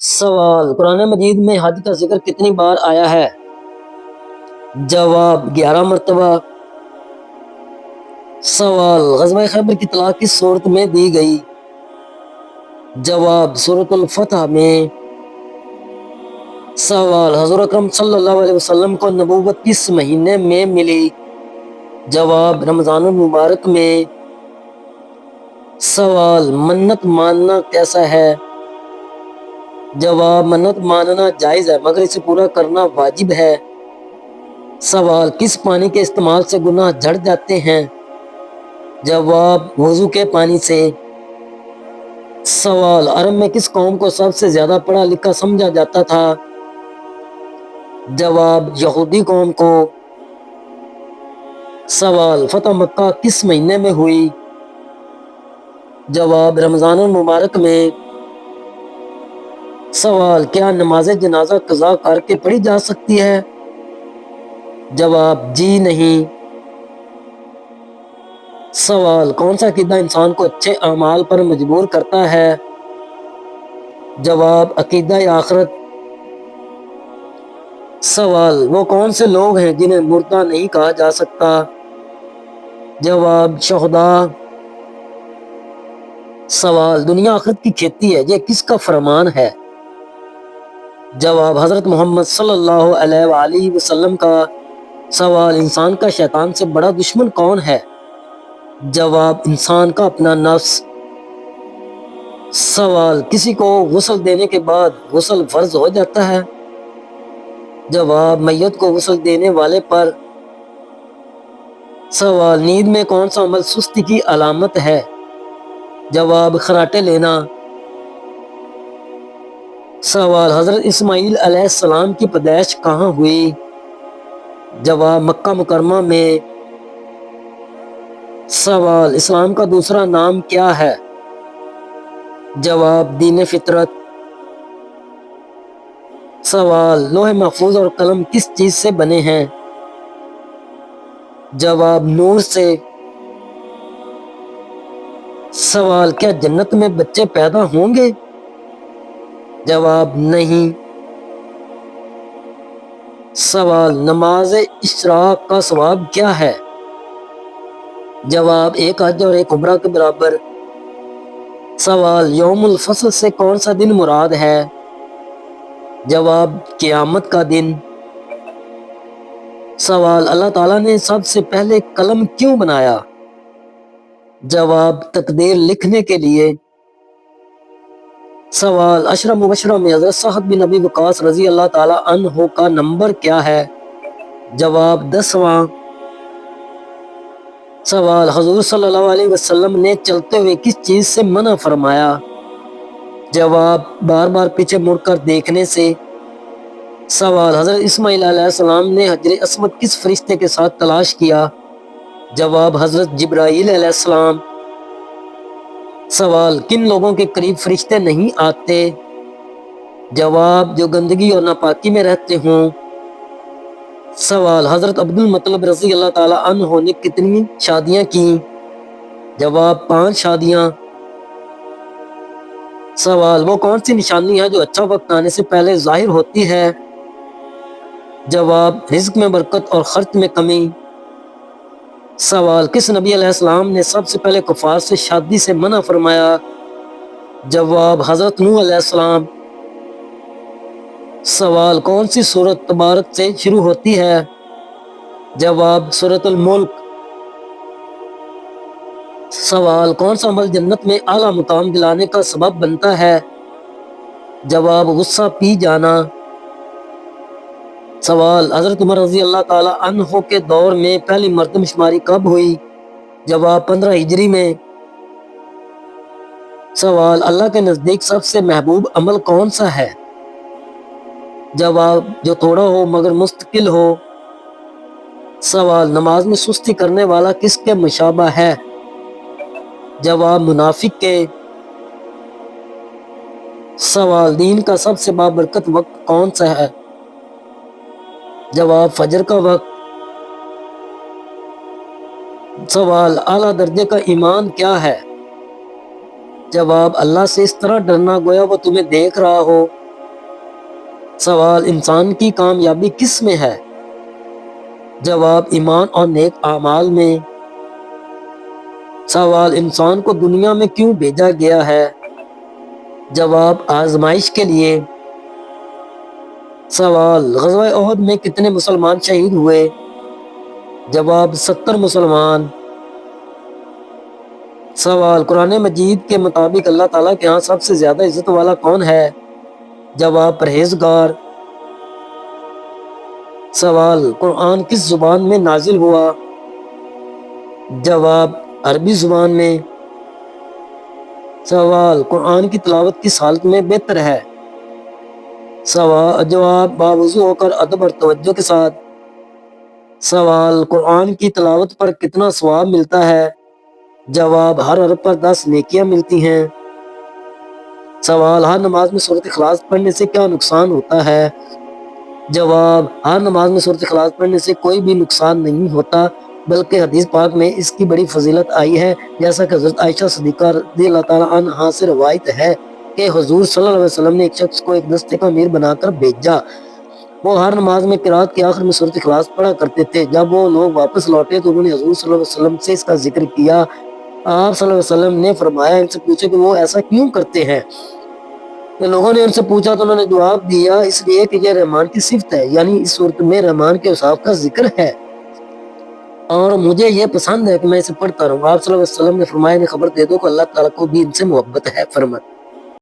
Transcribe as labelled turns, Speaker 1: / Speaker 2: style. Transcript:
Speaker 1: سوال: قرآن مجید میں حج کا ذکر کتنی بار آیا ہے؟ جواب: 11 مرتبہ۔ سوال: غزوہ خیبر کی اطلاع کس صورت میں دی گئی؟ جواب: سورۃ الفتح میں۔ سوال: حضور اکرم صلی اللہ علیہ وسلم کو نبوت کس مہینے میں ملی؟ جواب: رمضان المبارک میں۔ سوال: منت ماننا کیسا ہے؟ جواب: منت ماننا جائز ہے مگر اسے پورا کرنا واجب ہے۔ سوال: کس پانی کے استعمال سے گناہ جھڑ جاتے ہیں؟ جواب: وضو کے پانی سے۔ سوال: عرب میں کس قوم کو سب سے زیادہ پڑھا لکھا سمجھا جاتا تھا؟ جواب: یہودی قوم کو۔ سوال: فتح مکہ کس مہینے میں ہوئی؟ جواب: رمضان المبارک میں۔ سوال: کیا نماز جنازہ قضا کر کے پڑھی جا سکتی ہے؟ جواب: جی نہیں۔ سوال: کون سا عقیدہ انسان کو اچھے اعمال پر مجبور کرتا ہے؟ جواب: عقیدہ آخرت۔ سوال: وہ کون سے لوگ ہیں جنہیں مردہ نہیں کہا جا سکتا؟ جواب: شہداء۔ سوال: دنیا آخرت کی کھیتی ہے، یہ کس کا فرمان ہے؟ جواب: حضرت محمد صلی اللہ علیہ وآلہ وسلم کا۔ سوال: انسان کا شیطان سے بڑا دشمن کون ہے؟ جواب: انسان کا اپنا نفس۔ سوال: کسی کو غسل دینے کے بعد غسل فرض ہو جاتا ہے؟ جواب: میت کو غسل دینے والے پر۔ سوال: نیند میں کون سا عمل سستی کی علامت ہے؟ جواب: خراٹے لینا۔ سوال: حضرت اسماعیل علیہ السلام کی پیدائش کہاں ہوئی؟ جواب: مکہ مکرمہ میں۔ سوال: اسلام کا دوسرا نام کیا ہے؟ جواب: دین فطرت۔ سوال: لوح محفوظ اور قلم کس چیز سے بنے ہیں؟ جواب: نور سے۔ سوال: کیا جنت میں بچے پیدا ہوں گے؟ جواب: نہیں۔ سوال: نماز اشراق کا ثواب کیا ہے؟ جواب: ایک حج اور ایک عمرہ کے برابر۔ سوال: یوم الفصل سے کون سا دن مراد ہے؟ جواب: قیامت کا دن۔ سوال: اللہ تعالیٰ نے سب سے پہلے قلم کیوں بنایا؟ جواب: تقدیر لکھنے کے لیے۔ سوال: عشرہ مبشرہ میں حضرت سعد بن ابی وقاص رضی اللہ تعالیٰ عنہ کا نمبر کیا ہے؟ جواب: 10واں۔ سوال: حضور صلی اللہ علیہ وسلم نے چلتے ہوئے کس چیز سے منع فرمایا؟ جواب: بار بار پیچھے مڑ کر دیکھنے سے۔ سوال: حضرت اسماعیل علیہ السلام نے حجر اسود کس فرشتے کے ساتھ تلاش کیا؟ جواب: حضرت جبرائیل علیہ السلام۔ سوال: کن لوگوں کے قریب فرشتے نہیں آتے؟ جواب: جو گندگی اور ناپاکی میں رہتے ہوں۔ سوال: حضرت عبد المطلب رضی اللہ تعالیٰ عنہ نے کتنی شادیاں کیں؟ جواب: 5 شادیاں۔ سوال: وہ کون سی نشانی ہے جو اچھا وقت آنے سے پہلے ظاہر ہوتی ہے؟ جواب: رزق میں برکت اور خرچ میں کمی۔ سوال: کس نبی علیہ السلام نے سب سے پہلے کفار سے شادی سے منع فرمایا؟ جواب: حضرت نوح علیہ السلام۔ سوال: کون سی سورت تبارک سے شروع ہوتی ہے؟ جواب: سورۃ الملک۔ سوال: کون سا عمل جنت میں اعلیٰ مقام دلانے کا سبب بنتا ہے؟ جواب: غصہ پی جانا۔ سوال: حضرت عمر رضی اللہ تعالیٰ عنہ کے دور میں پہلی مردم شماری کب ہوئی؟ جواب: 15 ہجری میں۔ سوال: اللہ کے نزدیک سب سے محبوب عمل کون سا ہے؟ جواب: جو تھوڑا ہو مگر مستقل ہو۔ سوال: نماز میں سستی کرنے والا کس کے مشابہ ہے؟ جواب: منافق کے۔ سوال: دین کا سب سے بابرکت وقت کون سا ہے؟ جواب: فجر کا وقت۔ سوال: اعلیٰ درجے کا ایمان کیا ہے؟ جواب: اللہ سے اس طرح ڈرنا گویا وہ تمہیں دیکھ رہا ہو۔ سوال انسان کی کامیابی کس میں ہے؟ جواب ایمان اور نیک اعمال میں۔ سوال انسان کو دنیا میں کیوں بھیجا گیا ہے؟ جواب آزمائش کے لیے۔ سوال غزوہ احد میں کتنے مسلمان شہید ہوئے؟ جواب 70 مسلمان۔ سوال قرآن مجید کے مطابق اللہ تعالیٰ کے ہاں سب سے زیادہ عزت والا کون ہے؟ جواب پرہیزگار۔ سوال قرآن کس زبان میں نازل ہوا؟ جواب عربی زبان میں۔ سوال قرآن کی تلاوت کس حالت میں بہتر ہے؟ جواب باوضو ہو کر ادب اور توجہ کے ساتھ۔ سوال قرآن کی تلاوت پر کتنا ثواب ملتا ہے؟ جواب ہر حرف پر 10 نیکیاں ملتی ہیں۔ سوال ہر نماز میں سورۃ اخلاص پڑھنے سے کیا نقصان ہوتا ہے؟ جواب ہر نماز میں سورۃ اخلاص پڑھنے سے کوئی بھی نقصان نہیں ہوتا، بلکہ حدیث پاک میں اس کی بڑی فضیلت آئی ہے، جیسا کہ حضرت عائشہ صدیقہ رضی اللہ تعالیٰ عنہا سے روایت ہے کہ حضور صلی اللہ علیہ وسلم نے ایک شخص کو ایک دستے کا امیر بنا کر بھیجا۔ وہ ہر نماز میں قرات کے آخر میں سورۃ اخلاص پڑھا کرتے تھے۔ جب وہ لوگ واپس لوٹے تو انہوں نے حضور صلی اللہ علیہ وسلم سے اس کا ذکر کیا۔ آپ صلی اللہ علیہ وسلم نے فرمایا ان سے پوچھے کہ وہ ایسا کیوں کرتے ہیں؟ تو لوگوں نے ان سے پوچھا تو انہوں نے جواب دیا اس لیے کہ یہ رحمان کی صفت ہے، یعنی اس صورت میں رحمان کے اوصاف کا ذکر ہے اور مجھے یہ پسند ہے کہ میں اسے پڑھتا رہوں۔ آپ صلی اللہ علیہ وسلم نے فرمایا انہیں خبر دے دو کہ اللہ تعالیٰ کو بھی ان سے محبت ہے۔ فرمایا